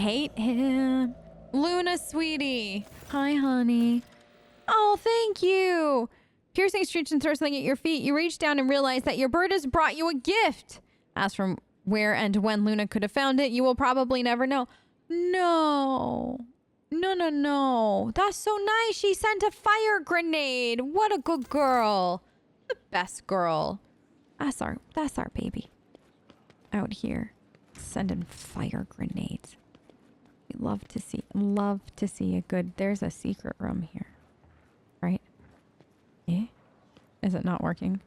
hate him. Luna, sweetie. Hi, honey. Oh, thank you. Piercing screech and thirstling at your feet, you reach down and realize that your bird has brought you a gift. As from where and when Luna could have found it, you will probably never know. No. No. That's so nice. She sent a fire grenade. What a good girl. The best girl. That's our baby. Out here. Sending fire grenades. We love to see a good... There's a secret room here. Right? Eh? Is it not working?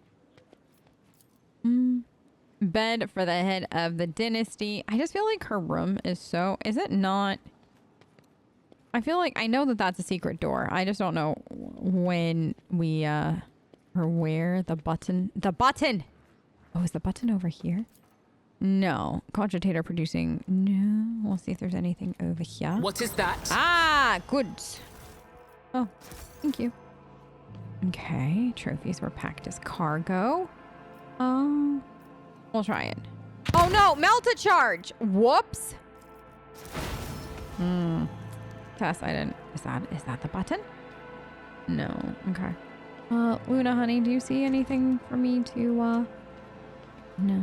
Bed for the head of the dynasty. I just feel like her room is so... Is it not... I feel like... I know that that's a secret door. I just don't know when we... Or where the button... The button! Oh, is the button over here? No. Cogitator producing... No. We'll see if there's anything over here. What is that? Ah, good. Oh, thank you. Okay. Trophies were packed as cargo. We'll try it. Oh no! Melt a charge! Whoops! Tess, I didn't... Is that the button? No. Okay. Luna, honey, do you see anything for me to, No.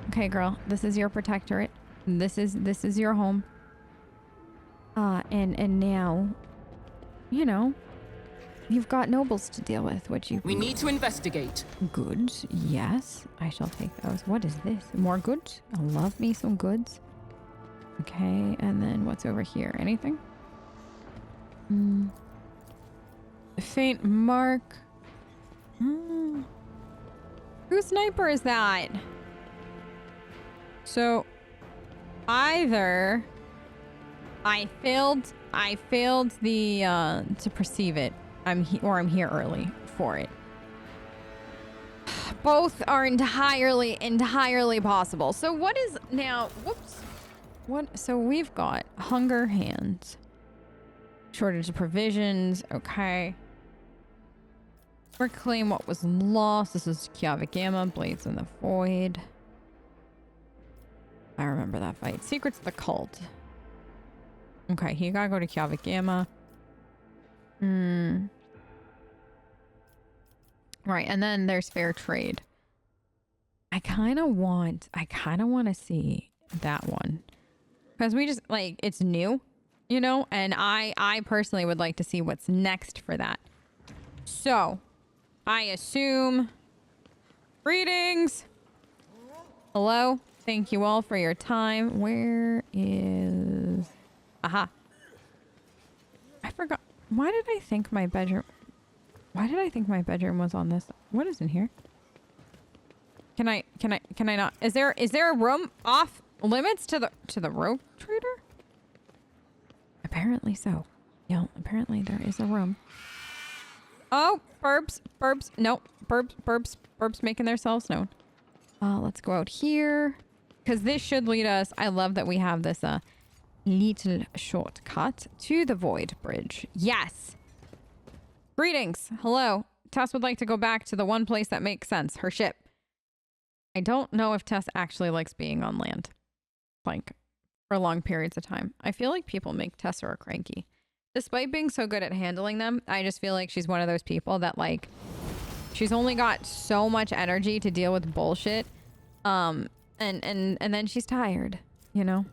Okay, girl. This is your protectorate. This is your home. And now, you know, you've got nobles to deal with, which you... We need to investigate. Goods. Yes, I shall take those. What is this? More goods? I love me some goods. Okay, and then what's over here? Anything? Faint mark. Whose sniper is that? So, either I failed the to perceive it. I'm here early for it. Both are entirely possible. So what is now? Whoops. What? So we've got hunger hands, shortage of provisions. Okay. Reclaim what was lost. This is Kiava Gamma, Blades in the Void. I remember that fight. Secrets of the Cult. Okay, you gotta go to Kiava Gamma. Right, and then there's fair trade. I kind of want to see that one. Because we just, like, it's new, you know? And I personally would like to see what's next for that. So, I assume... Greetings! Hello? Thank you all for your time. Where is... Aha. I forgot. Why did I think my bedroom was on this? What is in here? Can I not? Is there a room off limits to the rogue trader? Apparently so. Yeah, apparently there is a room. Oh, burps. Nope. Burps making themselves known. Let's go out here. Because this should lead us... I love that we have this little shortcut to the Void Bridge. Yes! Greetings. Hello. Tess would like to go back to the one place that makes sense. Her ship. I don't know if Tess actually likes being on land. Like, for long periods of time. I feel like people make Tessa cranky. Despite being so good at handling them, I just feel like she's one of those people that, like... She's only got so much energy to deal with bullshit. And then she's tired, you know?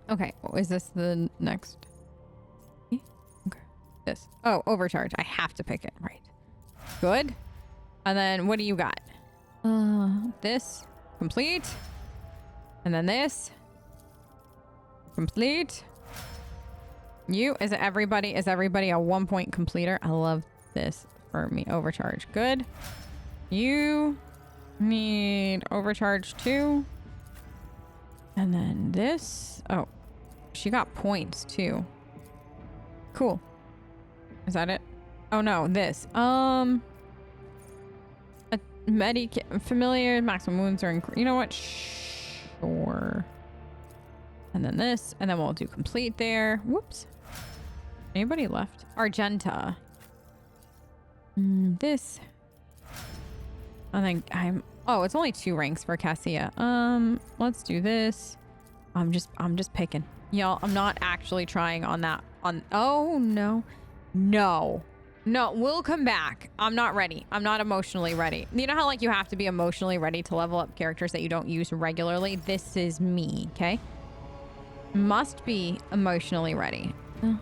Okay, is this the next? Okay, this. Oh, overcharge. I have to pick it, right? Good. And then what do you got? This. Complete. And then this. Complete. You, is everybody a 1 point completer? I love this for me. Overcharge. Good. You... need overcharge too. And then this. Oh, she got points too. Cool. Is that it? Oh no, this. A familiar maximum wounds are you know what? Sure. And then this, and then we'll do complete there. Whoops. Anybody left? Argenta. This. I think I'm... Oh, it's only 2 ranks for Cassia. Let's do this. I'm just picking. Y'all, I'm not actually trying on that. Oh, no. No. No, we'll come back. I'm not ready. I'm not emotionally ready. You know how, like, you have to be emotionally ready to level up characters that you don't use regularly? This is me, okay? Must be emotionally ready. Oh.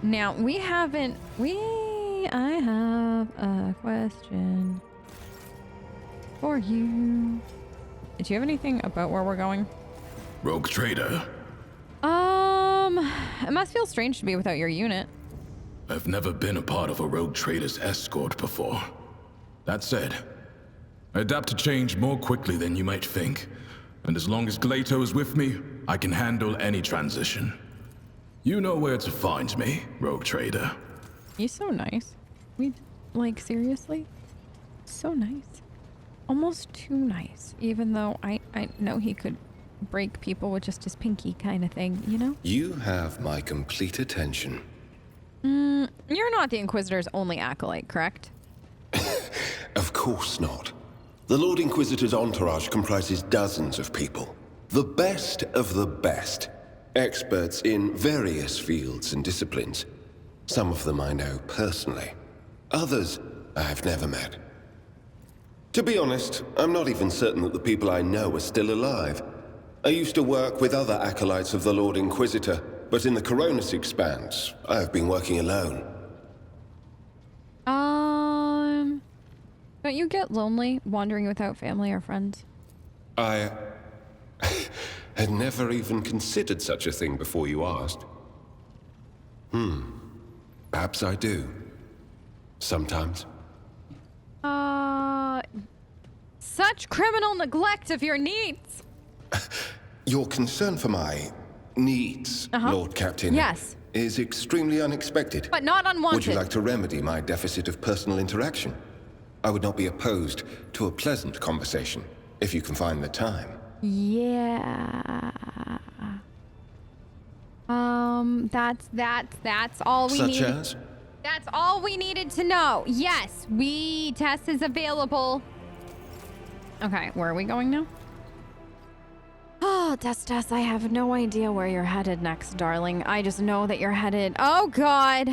Now, I have a question for you. Do you have anything about where we're going? Rogue trader. It must feel strange to be without your unit. I've never been a part of a rogue trader's escort before. That said, I adapt to change more quickly than you might think. And as long as Glato is with me, I can handle any transition. You know where to find me, rogue trader. He's so nice. Like, seriously? So nice. Almost too nice. Even though I know he could break people with just his pinky kind of thing, you know? You have my complete attention. You're not the Inquisitor's only acolyte, correct? Of course not. The Lord Inquisitor's entourage comprises dozens of people. The best of the best. Experts in various fields and disciplines. Some of them I know personally. Others I've never met. To be honest, I'm not even certain that the people I know are still alive. I used to work with other acolytes of the Lord Inquisitor, but in the Koronus Expanse, I've been working alone. Don't you get lonely wandering without family or friends? I had never even considered such a thing before you asked. Perhaps I do. Sometimes. Such criminal neglect of your needs! Your concern for my needs, Lord Captain, yes, is extremely unexpected. but not unwanted. Would you like to remedy my deficit of personal interaction? I would not be opposed to a pleasant conversation, if you can find the time. Yeah. That's all we need. Such as? That's all we needed to know. Yes, Tess is available. Okay, where are we going now? Oh, Tess, I have no idea where you're headed next, darling. I just know that you're headed... Oh, God.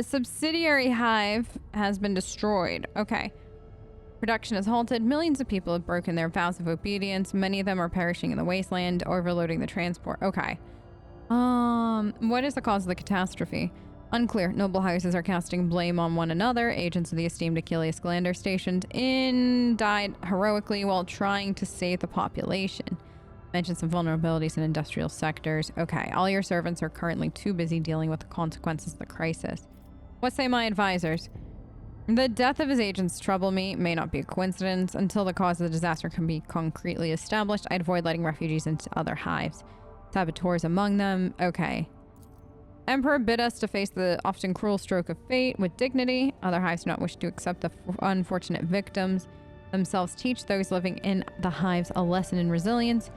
Subsidiary hive has been destroyed. Okay. Production is halted. Millions of people have broken their vows of obedience. Many of them are perishing in the wasteland, overloading the transport. Okay. What is the cause of the catastrophe? Unclear. Noble houses are casting blame on one another. Agents of the esteemed Achilles Glander stationed in died heroically while trying to save the population. Mention some vulnerabilities in industrial sectors. Okay, all your servants are currently too busy dealing with the consequences of the crisis. What say my advisors? The death of his agents trouble me. May not be a coincidence. Until the cause of the disaster can be concretely established, I'd avoid letting refugees into other hives. Saboteurs among them. Okay. Emperor bid us to face the often cruel stroke of fate with dignity. Other hives do not wish to accept the unfortunate victims themselves. Teach those living in the hives a lesson in resilience.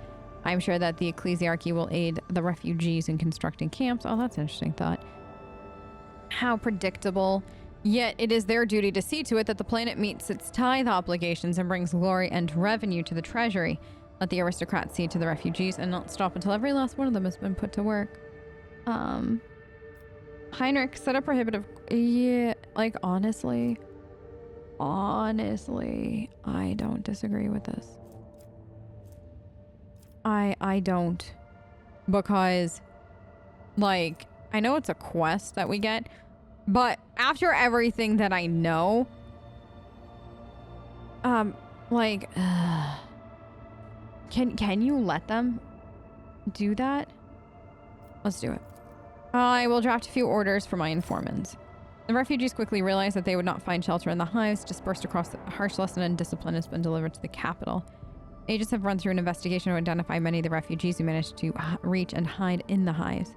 I'm sure that the ecclesiarchy will aid the refugees in constructing camps. Oh, that's an interesting thought. How predictable. Yet it is their duty to see to it that the planet meets its tithe obligations and brings glory and revenue to the treasury. Let the aristocrats see to the refugees and not stop until every last one of them has been put to work. Heinrich, set a prohibitive... Yeah, like, honestly, I don't disagree with this. I don't. Because, like, I know it's a quest that we get, but after everything that I know, can you let them do that? Let's do it. I will draft a few orders for my informants. The refugees quickly realized that they would not find shelter in the hives. Dispersed across the harsh lesson and discipline has been delivered to the capital. Agents have run through an investigation to identify many of the refugees who managed to reach and hide in the hives.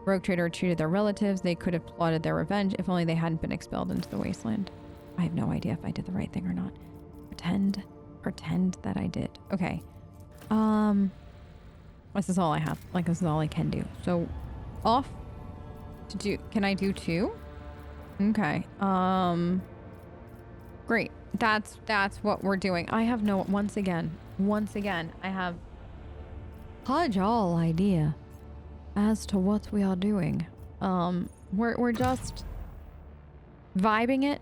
Rogue Trader treated their relatives. They could have plotted their revenge if only they hadn't been expelled into the wasteland. I have no idea if I did the right thing or not. Pretend that I did. Okay. This is all I have. Like, this is all I can do. So, off to do... Can I do 2? Okay. Great. That's what we're doing. I have no... Once again, I have fudge all idea as to what we are doing. We're just vibing it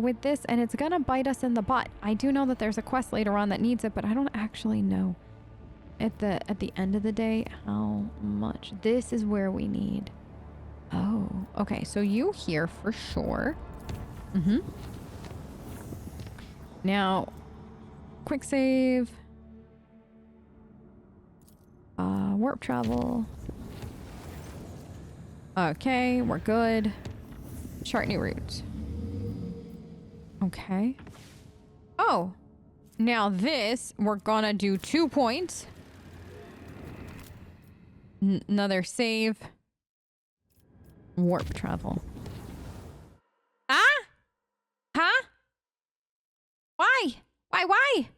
with this, and it's gonna bite us in the butt. I do know that there's a quest later on that needs it, but I don't actually know at the end of the day how much. This is where we need. Oh, okay. So you here for sure. Now, quick save. Warp travel. Okay, we're good. Chart new route. Okay. Oh. Now this, we're gonna do 2 points. Another save. Warp travel. Ah? Huh? Why? Why?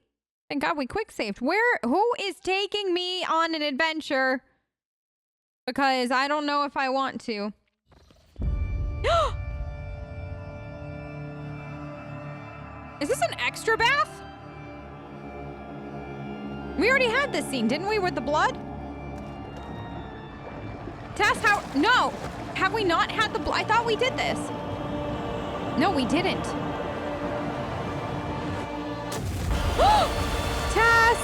Thank God we quick saved. Who is taking me on an adventure? Because I don't know if I want to. Is this an extra bath? We already had this scene, didn't we, with the blood? Tess, how? No! Have we not had the blood? I thought we did this. No, we didn't. Tess!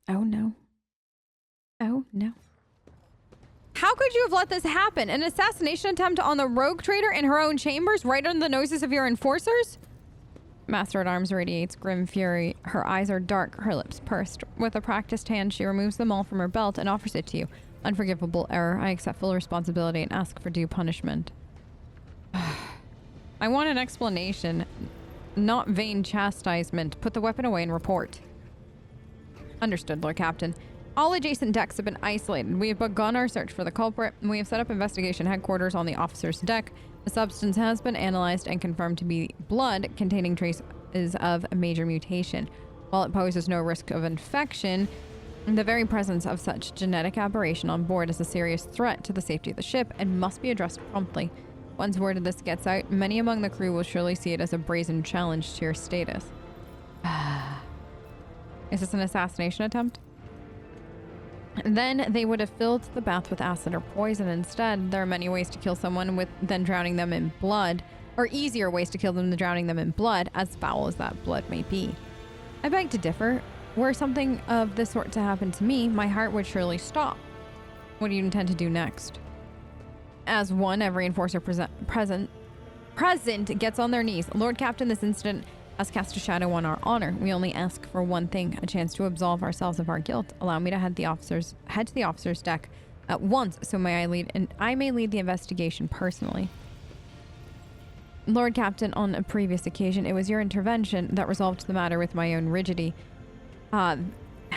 Oh no. Oh no. How could you have let this happen? An assassination attempt on the rogue trader in her own chambers, right under the noses of your enforcers? Master at Arms radiates grim fury. Her eyes are dark, her lips pursed. With a practiced hand, she removes them all from her belt and offers it to you. Unforgivable error. I accept full responsibility and ask for due punishment. I want an explanation, not vain chastisement. Put the weapon away and report. Understood, Lord Captain. All adjacent decks have been isolated. We have begun our search for the culprit, and we have set up investigation headquarters on the officer's deck. The substance has been analyzed and confirmed to be blood containing traces of a major mutation. While it poses no risk of infection, the very presence of such genetic aberration on board is a serious threat to the safety of the ship and must be addressed promptly. Once word of this gets out, many among the crew will surely see it as a brazen challenge to your status. Is this an assassination attempt? Then they would have filled the bath with acid or poison. Instead, there are many ways to kill someone than drowning them in blood, or easier ways to kill them than drowning them in blood, as foul as that blood may be. I beg to differ. Were something of this sort to happen to me, my heart would surely stop. What do you intend to do next? As one, every enforcer present gets on their knees. Lord Captain, this incident has cast a shadow on our honor. We only ask for one thing, a chance to absolve ourselves of our guilt. Allow me to head to the officer's deck at once, so I may lead the investigation personally. Lord Captain, on a previous occasion, it was your intervention that resolved the matter with my own rigidity. Had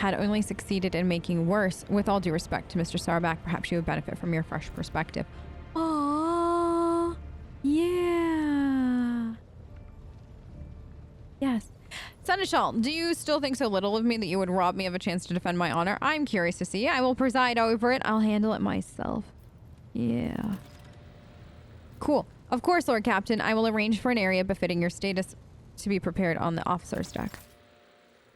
only succeeded in making worse. With all due respect to Mr. Sarback, perhaps you would benefit from your fresh perspective. Aww. Yeah. Yes. Seneschal, do you still think so little of me that you would rob me of a chance to defend my honor? I'm curious to see. I will preside over it. I'll handle it myself. Yeah. Cool. Of course, Lord Captain, I will arrange for an area befitting your status to be prepared on the officer's deck.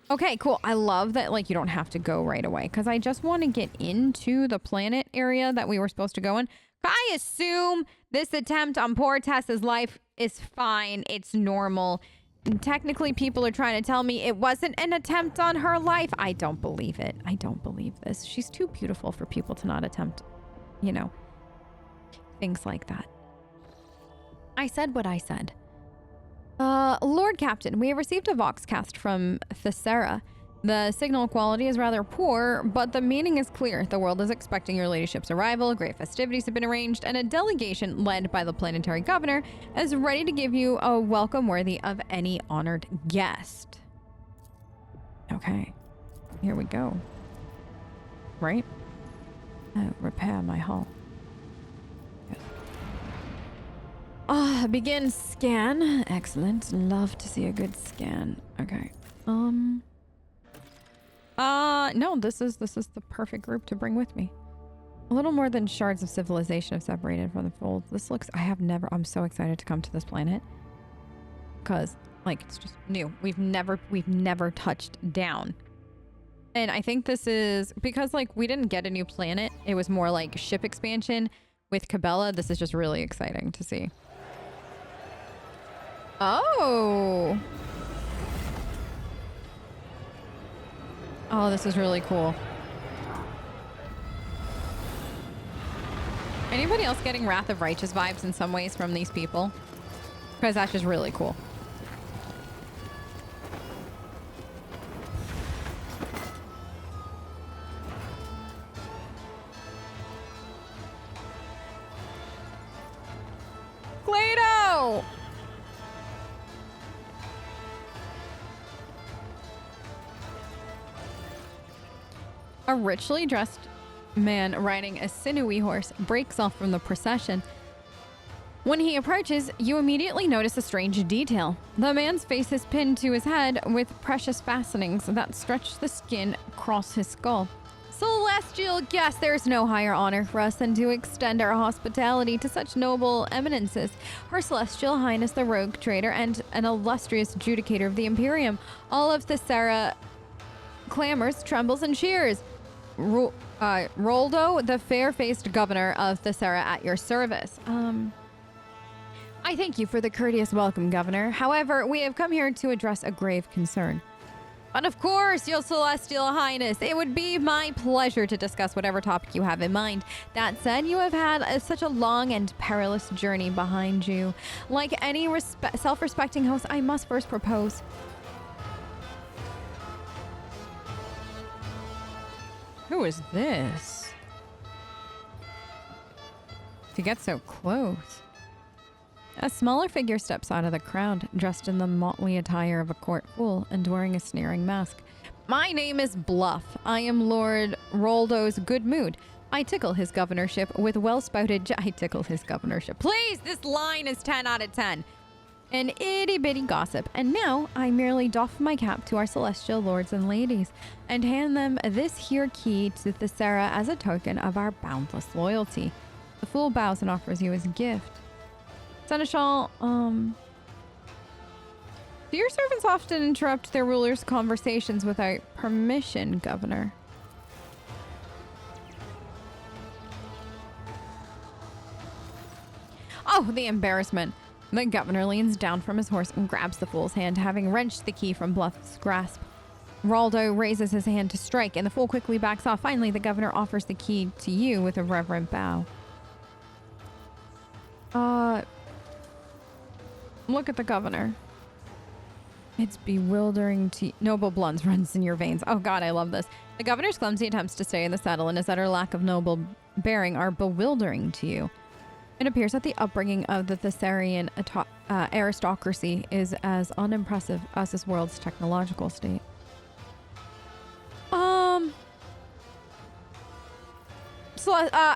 Okay, cool. I love that, like, you don't have to go right away, because I just want to get into the planet area that we were supposed to go in. I assume this attempt on poor Tess's life is fine. It's normal. Technically, people are trying to tell me it wasn't an attempt on her life. I don't believe it. I don't believe this. She's too beautiful for people to not attempt, you know, things like that. I said what I said. Lord Captain, we have received a voxcast from Thessera. The signal quality is rather poor, but the meaning is clear. The world is expecting your ladyship's arrival, great festivities have been arranged, and a delegation led by the planetary governor is ready to give you a welcome worthy of any honored guest. Okay, here we go. Right? Repair my hull. Yes. Begin scan. Excellent. Love to see a good scan. Okay. No, this is the perfect group to bring with me. A little more than shards of civilization have separated from the fold. This looks, I'm so excited to come to this planet. Because, like, it's just new. We've never touched down. And I think this is, because, like, we didn't get a new planet. It was more like ship expansion with Cabela. This is just really exciting to see. Oh. Oh, this is really cool. Anybody else getting Wrath of Righteous vibes in some ways from these people? Because that's just really cool. Glato! A richly dressed man riding a sinewy horse breaks off from the procession. When he approaches, you immediately notice a strange detail. The man's face is pinned to his head with precious fastenings that stretch the skin across his skull. Celestial guest, there is no higher honor for us than to extend our hospitality to such noble eminences. Her Celestial Highness, the rogue trader and an illustrious judicator of the Imperium. All of Thessera clamors, trembles, and cheers. Roldo, the fair-faced governor of Thessera, at your service. I thank you for the courteous welcome, Governor. However, we have come here to address a grave concern. But of course, your Celestial Highness, it would be my pleasure to discuss whatever topic you have in mind. That said, you have had such a long and perilous journey behind you. Like any self-respecting host, I must first propose. Who is this? To get so close. A smaller figure steps out of the crowd, dressed in the motley attire of a court fool and wearing a sneering mask. My name is Bluff. I am Lord Roldo's good mood. I tickle his governorship with well-spouted I tickle his governorship. Please, this line is 10 out of 10. An itty-bitty gossip. And now I merely doff my cap to our celestial lords and ladies and hand them this here key to Thessera as a token of our boundless loyalty. The fool bows and offers you his gift. Seneschal, do your servants often interrupt their rulers' conversations without permission, Governor? Oh, the embarrassment. The governor leans down from his horse and grabs the fool's hand, having wrenched the key from Bluff's grasp. Roldo raises his hand to strike, and the fool quickly backs off. Finally, the governor offers the key to you with a reverent bow. Look at the governor. It's bewildering to... Noble blood runs in your veins. Oh god, I love this. The governor's clumsy attempts to stay in the saddle and his utter lack of noble bearing are bewildering to you. It appears that the upbringing of the Thessarian aristocracy is as unimpressive as this world's technological state.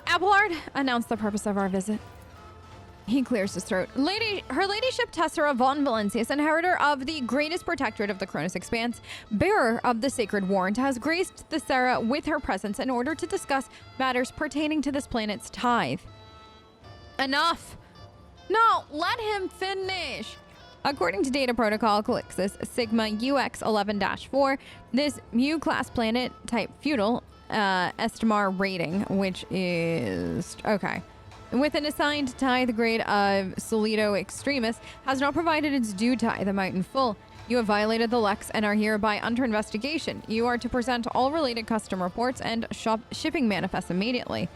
Abelard, announce the purpose of our visit. He clears his throat. Her ladyship Tessera von Valencius, inheritor of the greatest protectorate of the Koronus Expanse, bearer of the sacred warrant, has graced Thessera with her presence in order to discuss matters pertaining to this planet's tithe. Enough! No, let him finish! According to Data Protocol Calixis Sigma UX11-4, this Mu-class planet type feudal Estimar rating, which is... okay. With an assigned tithe grade of Solido Extremis, has not provided its due tithe amount in full. You have violated the Lex and are hereby under investigation. You are to present all related custom reports and shipping manifests immediately.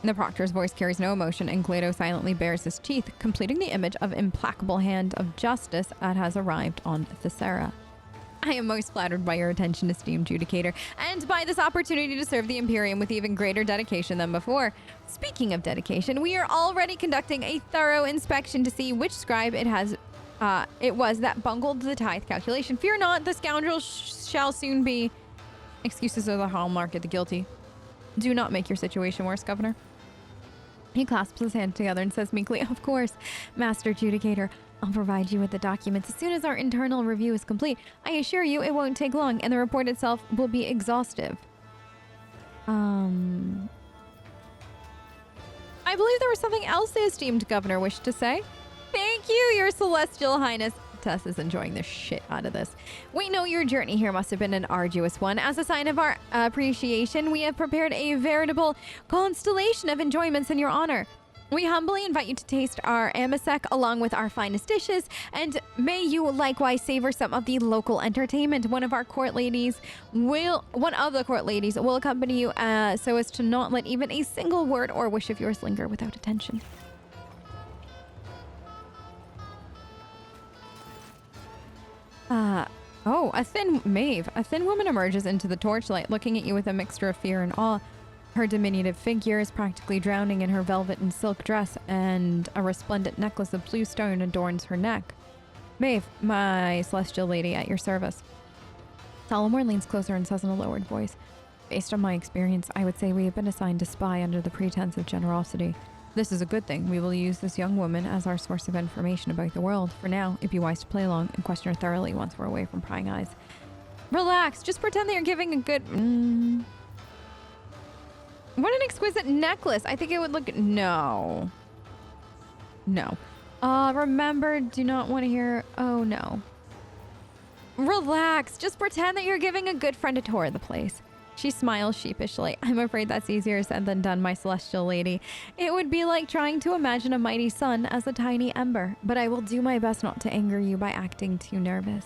The proctor's voice carries no emotion, and Glato silently bares his teeth, completing the image of implacable hand of justice that has arrived on Thessera. I am most flattered by your attention, esteemed Judicator, and by this opportunity to serve the Imperium with even greater dedication than before. Speaking of dedication, we are already conducting a thorough inspection to see which scribe it was that bungled the tithe calculation. Fear not, the scoundrel shall soon be... Excuses are the hallmark of the guilty. Do not make your situation worse, Governor. He clasps his hands together and says meekly, of course, Master Judicator. I'll provide you with the documents as soon as our internal review is complete. I assure you it won't take long, and the report itself will be exhaustive. I believe there was something else the esteemed governor wished to say. Thank you, your celestial highness. Tess is enjoying the shit out of this. We know your journey here must have been an arduous one. As a sign of our appreciation, we have prepared a veritable constellation of enjoyments in your honor. We humbly invite you to taste our amasec along with our finest dishes, and may you likewise savor some of the local entertainment. One of the court ladies will accompany you so as to not let even a single word or wish of yours linger without attention. A thin woman emerges into the torchlight, looking at you with a mixture of fear and awe. Her diminutive figure is practically drowning in her velvet and silk dress, and a resplendent necklace of blue stone adorns her neck. Maeve, my celestial lady, at your service. Salamor leans closer and says in a lowered voice, based on my experience, I would say we have been assigned to spy under the pretense of generosity. This is a good thing. We will use this young woman as our source of information about the world. For now, it'd be wise to play along and question her thoroughly once we're away from prying eyes. Relax. Just pretend that you're giving a good... What an exquisite necklace. I think it would look... No. Remember, do not want to hear... Oh, no. Relax. Just pretend that you're giving a good friend a tour of the place. She smiles sheepishly. I'm afraid that's easier said than done, my celestial lady. It would be like trying to imagine a mighty sun as a tiny ember, but I will do my best not to anger you by acting too nervous.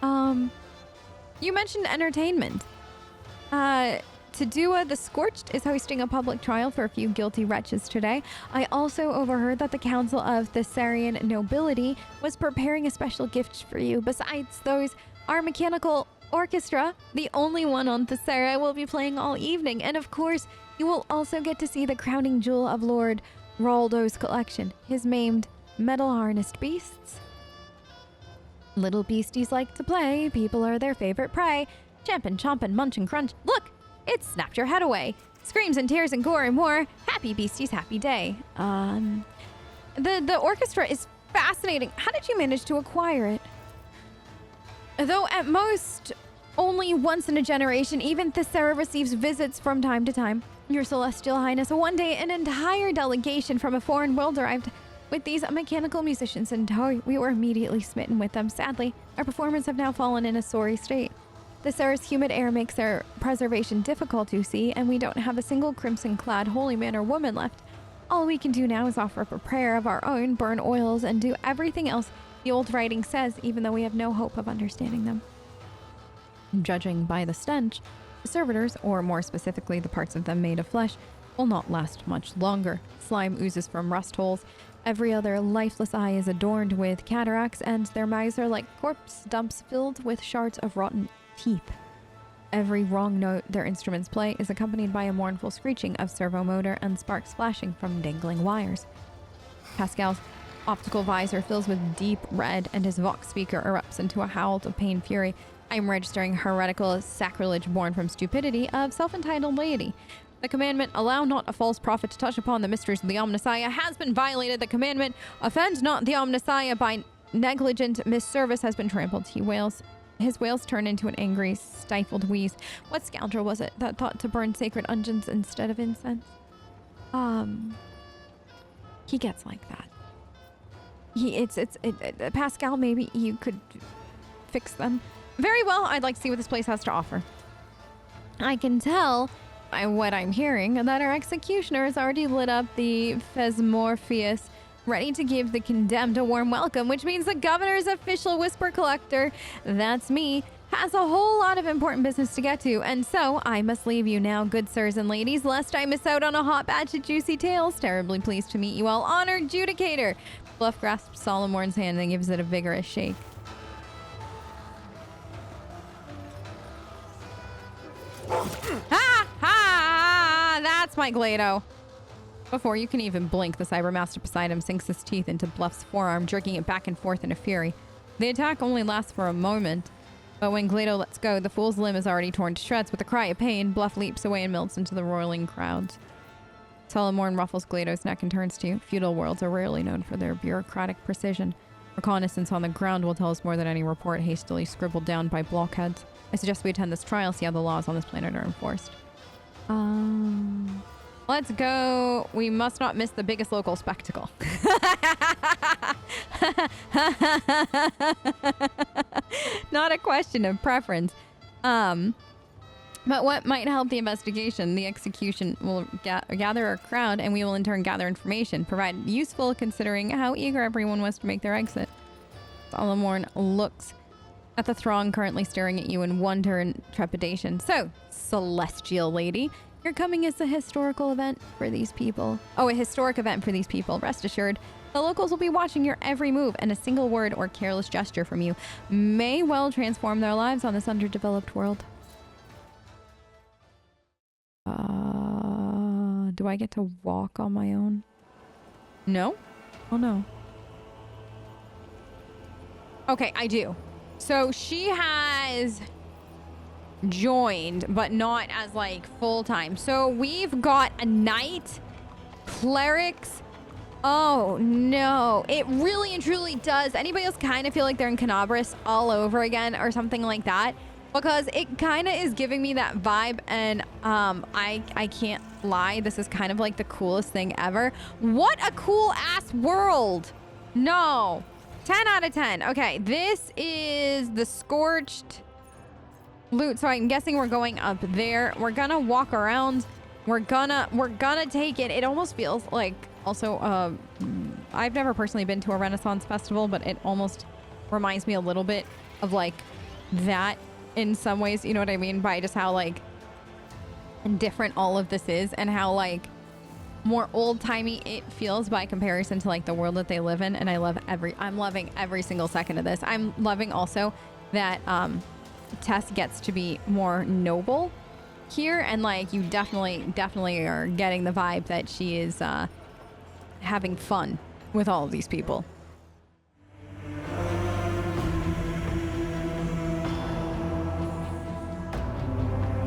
You mentioned entertainment. Tadua the Scorched is hosting a public trial for a few guilty wretches today. I also overheard that the Council of the Thessarian Nobility was preparing a special gift for you. Besides those, our mechanical orchestra, the only one on Thessaria, will be playing all evening. And of course, you will also get to see the crowning jewel of Lord Raldo's collection, his maimed metal-harnessed beasts. Little beasties like to play. People are their favorite prey. Champin', chompin', munchin', crunch. Look! It snapped your head away. Screams and tears and gore and more. Happy beasties, happy day. The orchestra is fascinating. How did you manage to acquire it? Though at most only once in a generation, even Thessera receives visits from time to time. Your Celestial Highness, one day an entire delegation from a foreign world arrived with these mechanical musicians in tow. We were immediately smitten with them. Sadly, our performers have now fallen in a sorry state. Thessera's humid air makes their preservation difficult, you see, and we don't have a single crimson-clad holy man or woman left. All we can do now is offer up a prayer of our own, burn oils, and do everything else the old writing says, even though we have no hope of understanding them. Judging by the stench, the servitors, or more specifically the parts of them made of flesh, will not last much longer. Slime oozes from rust holes. Every other lifeless eye is adorned with cataracts, and their mouths are like corpse dumps filled with shards of rotten teeth. Every wrong note their instruments play is accompanied by a mournful screeching of servo motor and sparks flashing from dangling wires. Pascal's optical visor fills with deep red, and his vox speaker erupts into a howl of pain fury. I'm registering heretical sacrilege born from stupidity of self-entitled laity. The commandment, allow not a false prophet to touch upon the mysteries of the Omnissiah, has been violated. The commandment, offend not the Omnissiah by negligent misservice, has been trampled. He wails. His wails turn into an angry, stifled wheeze. What scoundrel was it that thought to burn sacred unguents instead of incense? He gets like that. Pascal, maybe you could fix them. Very well, I'd like to see what this place has to offer. I can tell by what I'm hearing that our executioner has already lit up the Phesmorpheus, ready to give the condemned a warm welcome, which means the governor's official whisper collector, that's me, has a whole lot of important business to get to, and so I must leave you now, good sirs and ladies, lest I miss out on a hot batch of juicy tales. Terribly pleased to meet you all. Honored Judicator. Bluff grasps Solomorn's hand and gives it a vigorous shake. Ha! Ha! That's my Glado. Before you can even blink, the Cybermaster beside him sinks his teeth into Bluff's forearm, jerking it back and forth in a fury. The attack only lasts for a moment, but when Glado lets go, the fool's limb is already torn to shreds. With a cry of pain, Bluff leaps away and melts into the roiling crowd. Solomorn ruffles Glado's neck and turns to you. Feudal worlds are rarely known for their bureaucratic precision. Reconnaissance on the ground will tell us more than any report hastily scribbled down by blockheads. I suggest we attend this trial, see how the laws on this planet are enforced. Let's go. We must not miss the biggest local spectacle. Not a question of preference. But what might help the investigation? The execution will gather a crowd, and we will in turn gather information, provide useful considering how eager everyone was to make their exit. Solomorn looks at the throng currently staring at you in wonder and trepidation. So, Celestial Lady, your coming is a historical event for these people. Oh, a historic event for these people. Rest assured, the locals will be watching your every move, and a single word or careless gesture from you may well transform their lives on this underdeveloped world. Do I get to walk on my own? No? Oh, no. Okay, I do. So she has joined, but not as like full-time. So we've got a knight, clerics. Oh, no. It really and truly does. Anybody else kind of feel like they're in Canabras all over again or something like that? Because it kind of is giving me that vibe, and I can't lie. This is kind of like the coolest thing ever. What a cool ass world. No. 10 out of 10. Okay, this is the Scorched Loot. So I'm guessing we're going up there. We're gonna walk around. We're gonna take it. It almost feels like also I've never personally been to a Renaissance festival, but it almost reminds me a little bit of like that in some ways, you know what I mean, by just how like different all of this is and how like more old-timey it feels by comparison to like the world that they live in. And I'm loving every single second of this. I'm loving also that Tess gets to be more noble here, and like you definitely are getting the vibe that she is having fun with all of these people.